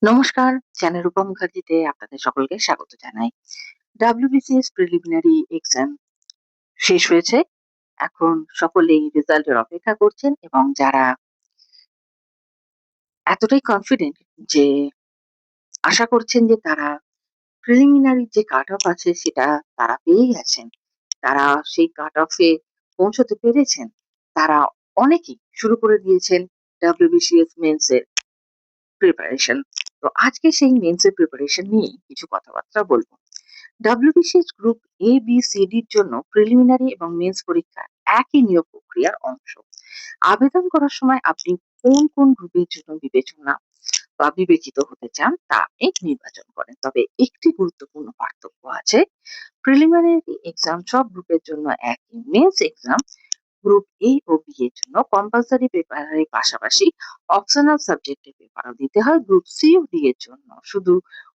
নমস্কার, চ্যানেল রূপা মুখার্জিতে আপনাদের সকলকে স্বাগত জানাই। WBCS প্রিলিমিনারি এক্সাম শেষ হয়েছে। এখন সকলেই রেজাল্টের অপেক্ষা করছেন এবং যারা এতটাই কনফিডেন্ট যে আশা করছেন যে তারা প্রিলিমিনারি যে কাট অফ আছে সেটা তারা পেয়ে গেছেন। তারা সেই কাট অফে পৌঁছতে পেরেছেন। তারা অনেকেই শুরু করে দিয়েছেন WBCS মেন্স এর প্রিপারেশন। তো আজকে সেই মেন্স এর প্রিপারেশন নিয়েই কিছু কথাবার্তা বলব। WBCS group A, B, C, ডির জন্য প্রিলিমিনারি এবং মেন্স পরীক্ষা একই নিয়োগ প্রক্রিয়ার অংশ। আবেদন করার সময় আপনি কোন কোন গ্রুপের জন্য বিবেচনা বা বিবেচিত হতে চান তা আপনি নির্বাচন করেন। তবে একটি গুরুত্বপূর্ণ পার্থক্য আছে। প্রিলিমিনারি এক্সাম সব গ্রুপের জন্য একই। মেন্স এক্সাম গ্রুপ এ ও বি এর জন্য কম্পালসারি পেপারের পাশাপাশি অপশনাল সাবজেক্টের পেপারও দিতে হয়। গ্রুপ সি ও ডি এর জন্য শুধু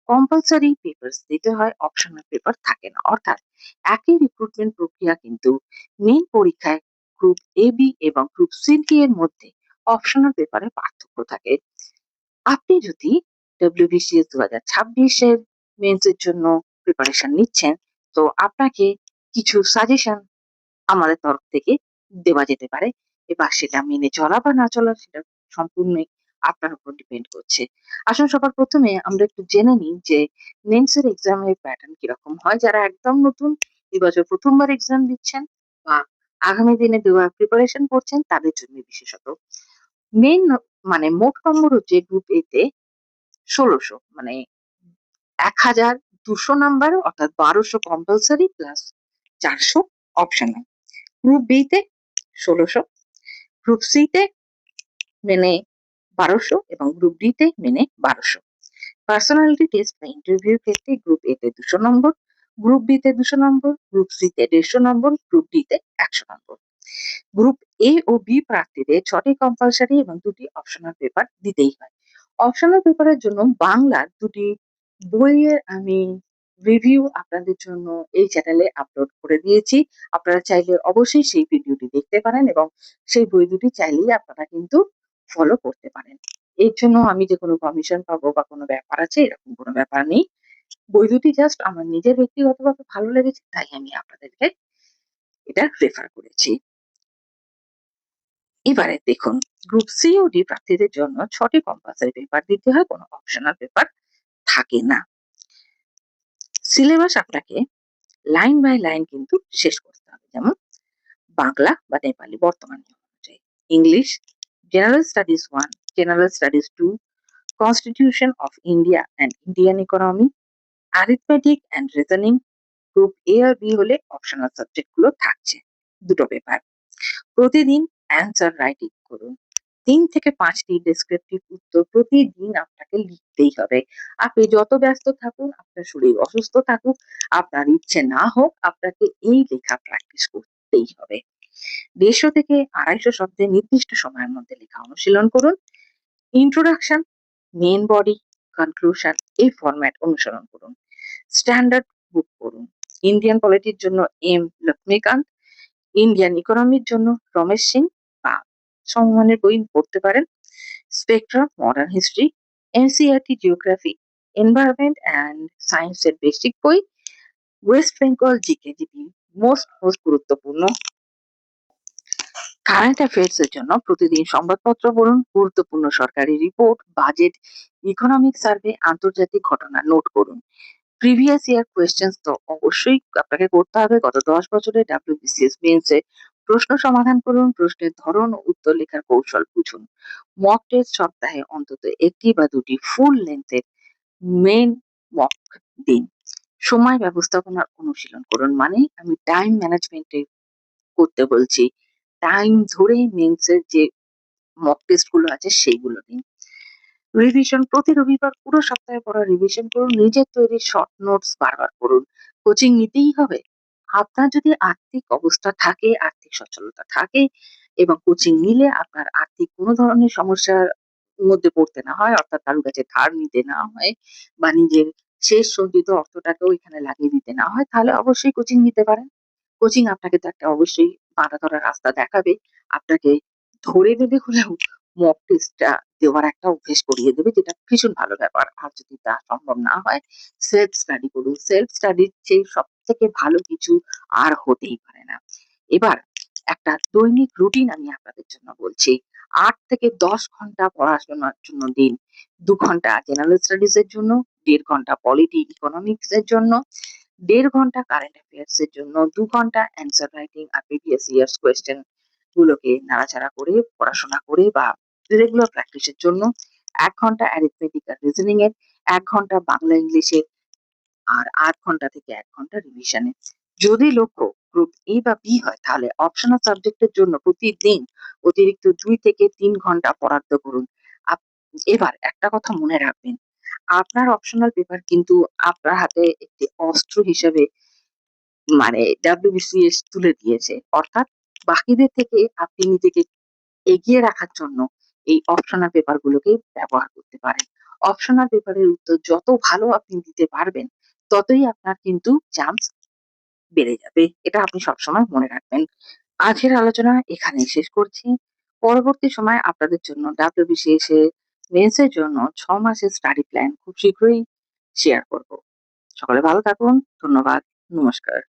কম্পালসারি পেপারস দিতে হয়, অপশনাল পেপার থাকে না। অর্থাৎ একই রিক্রুটমেন্ট প্রক্রিয়া, কিন্তু মেইন পরীক্ষায় গ্রুপ এ বি এবং গ্রুপ সি ডি এর মধ্যে অপশনাল পেপারে পার্থক্য থাকে। আপনি যদি WBCS 2026 এর মেন্স এর জন্য প্রিপারেশন নিচ্ছেন, তো আপনাকে কিছু সাজেশন আমাদের তরফ থেকে দেওয়া যেতে পারে। এবার সেটা মেনে চলা বা না চলা সেটা সম্পূর্ণই আপনার উপর ডিপেন্ড করছে। আসুন সবার প্রথমে আমরা একটু জেনে নিই যে মেন্স এর এক্সামের প্যাটার্ন কিরকম হয়। যারা একদম নতুন, এবছর প্রথমবার এক্সাম দিচ্ছেন বা আগামী দিনে দেওয়ার প্রিপারেশন করছেন তাদের জন্য বিশেষত। মেইন মানে মোট নম্বর হচ্ছে গ্রুপ এ তে ১৬০০, মানে ১,২০০ নাম্বার, অর্থাৎ ১২০০ compulsory plus ৪০০ optional. Group B তে ১৬০০, গ্রুপ সি তে মেনে ১২০০ এবং গ্রুপ ডি তে মেনে ১২০০। পার্সোনালিটি টেস্ট বা ইন্টারভিউর ক্ষেত্রে গ্রুপ এ তে ২০০ নম্বর, গ্রুপ বি তে ২০০ নম্বর, গ্রুপ সি তে ১৫০ নম্বর, গ্রুপ ডি তে ১০০ নম্বর। গ্রুপ এ ও বি প্রার্থীদের ৬টি কম্পালসারি এবং ২টি অপশনাল পেপার দিতেই হয়। অপশনাল পেপারের জন্য বাংলার ২টি বইয়ের আমি রিভিউ আপনাদের জন্য এই চ্যানেলে আপলোড করে দিয়েছি। আপনারা চাইলে অবশ্যই সেই ভিডিওটি দেখতে পারেন এবং সেই বই দুটি চাইলেই আপনারা কিন্তু ফলো করতে পারেন। এর জন্য আমি যে কোনো কমিশন পাবো বা কোনো ব্যাপার আছে এরকম কোনো ব্যাপার নেই। বই দুটি জাস্ট আমার নিজের ব্যক্তিগতভাবে ভালো লেগেছে তাই আমি আপনাদেরকে এটা রেফার করেছি। এবারে দেখুন, গ্রুপ সি ও ডি প্রার্থীদের জন্য ৬টি কম্পালসারি পেপার দিতে হয়, কোনো অপশনাল পেপার থাকে না। সিলেবাস আপনাকে লাইন বাই লাইন কিন্তু শেষ করতে হবে। যেমন বাংলা বা নেপালি বর্তমান নিয়ম অনুযায়ী, English general studies 1, general studies 2, constitution of India and Indian economy, arithmetic and reasoning. Group A আর বি হলে অপশনাল সাবজেক্ট গুলো থাকছে, দুটো পেপার। প্রতিদিন অ্যান্সার রাইটিং করুন। ৩ থেকে ৫টি ডেসক্রিপটিভ উত্তর প্রতিদিন আপনাকে লিখতেই হবে। আপনি যত ব্যস্ত থাকুন, আপনার শরীর অসুস্থ থাকুক, আপনার ইচ্ছে না হোক, আপনাকে এই লেখা প্র্যাকটিস করতেই হবে। ১৫০ থেকে ২৫০ শব্দের নির্দিষ্ট সময়ের মধ্যে লেখা অনুশীলন করুন। ইন্ট্রোডাকশন, মেইন বডি, কনক্লুশন এই ফরম্যাট অনুসরণ করুন। স্ট্যান্ডার্ড বুক পড়ুন। ইন্ডিয়ান পলিটির জন্য লক্ষ্মীকান্ত, ইন্ডিয়ান ইকোনমির জন্য রমেশ সিং বা সমমানের বই পড়তে পারেন। Spectrum, modern history, NCERT geography, environment and সায়েন্সের বেসিক বই, West Bengal GK GP most গুরুত্বপূর্ণ। কারেন্ট অ্যাফেয়ার্স এর জন্য প্রতিদিন সংবাদপত্র পড়ুন। গুরুত্বপূর্ণ সরকারি রিপোর্ট, বাজেট, ইকোনমিক সার্ভে, আন্তর্জাতিক ঘটনা নোট করুন। প্রিভিয়াস ইয়ার কোয়েশ্চেন্স তো অবশ্যই আপনাকে করতে হবে। গত ১০ বছরের WBCS মেন্স এর প্রশ্ন সমাধান করুন। প্রশ্নের ধরন ও উত্তর লেখার কৌশল বুঝুন। মক টেস্ট সপ্তাহে অন্তত ১টি বা ২টি ফুল লেন্থের মেইন মক দিন। সময় ব্যবস্থাপনার অনুশীলন করুন, মানে আমি টাইম ম্যানেজমেন্টে করতে বলছি। টাইম ধরে মেন্স এর যে মক টেস্ট গুলো আছে সেইগুলো দিন। রিভিশন, প্রতি রবিবার পুরো সপ্তাহে পড়া রিভিশন করুন। নিজের তৈরি শর্ট নোটস বারবার করুন। কোচিং নিতেই হবে। আপনার যদি আর্থিক অবস্থা থাকে, আর্থিক সচ্ছলতা থাকে এবং কোচিং নিলে আপনার আর্থিক কোনো ধরনের সমস্যার মধ্যে পড়তে না হয়, অর্থাৎ কারোর কাছে ধার নিতে না হয় বা নিজের শেষ সঞ্চিত অর্থটাকেও এখানে লাগিয়ে দিতে না হয়, তাহলে অবশ্যই কোচিং নিতে পারেন। কোচিং আপনাকে তো একটা অবশ্যই বাঁধা ধরা রাস্তা দেখাবে। আপনাকে ধরে বেঁধে হলেও মক টেস্টটা দেওয়ার একটা অভ্যেস করিয়ে দেবে, যেটা ভীষণ ভালো ব্যাপার। আর যদি তা সম্ভব না হয়, সেলফ স্টাডি করুন। সেলফ স্টাডির চেয়ে সবথেকে ভালো কিছু আর হতেই পারে না। এবার একটা দৈনিক রুটিন আমি আপনাদের জন্য বলছি। ৮ থেকে ১০ ঘন্টা পড়াশোনার জন্য দিন। ২ ঘন্টা জেনারেল স্টাডিজ এর জন্য, ১.৫ ঘন্টা পলিটি, ইকোনমিক্স এর জন্য, ১.৫ ঘন্টা কারেন্ট অ্যাফেয়ার্স এর জন্য, ২ ঘন্টা অ্যান্সার রাইটিং আর প্রিভিয়াস ইয়ার্স কোয়েশ্চেন গুলোকে নাড়াচাড়া করে পড়াশোনা করে বা রেগুলার প্র্যাকটিসের জন্য, ১ ঘন্টা অ্যারিথমেটিক আর রিজনিং এর, ১ ঘন্টা বাংলা ইংলিশের, আর ৮ ঘন্টা থেকে ১ ঘন্টা রিভিশনে। যদি লক্ষ্য গ্রুপ এ বা বি হয়, তাহলে অপশনাল সাবজেক্টের জন্য প্রতিদিন অতিরিক্ত ২ থেকে ৩ ঘন্টা বরাদ্দ করুন। এবার একটা কথা মনে রাখবেন, আপনার অপশনাল পেপার কিন্তু আপনার হাতে একটি অস্ত্র হিসেবে মানে WBCS তুলে দিয়েছে। অর্থাৎ বাকিদের থেকে আপনি নিজেকে এগিয়ে রাখার জন্য এই অপশনাল পেপার গুলোকে ব্যবহার করতে পারেন। অপশনাল পেপারের উত্তর যত ভালো আপনি দিতে পারবেন, ততই আপনার কিন্তু চান্স বেড়ে যাবে। এটা আপনি সবসময় মনে রাখবেন। আজকের আলোচনা এখানেই শেষ করছি। পরবর্তী সময়ে আপনাদের জন্য WBCS এর মেন্স এর জন্য ৬ মাসের স্টাডি প্ল্যান খুব শীঘ্রই শেয়ার করব। সকলে ভালো থাকুন। ধন্যবাদ। নমস্কার।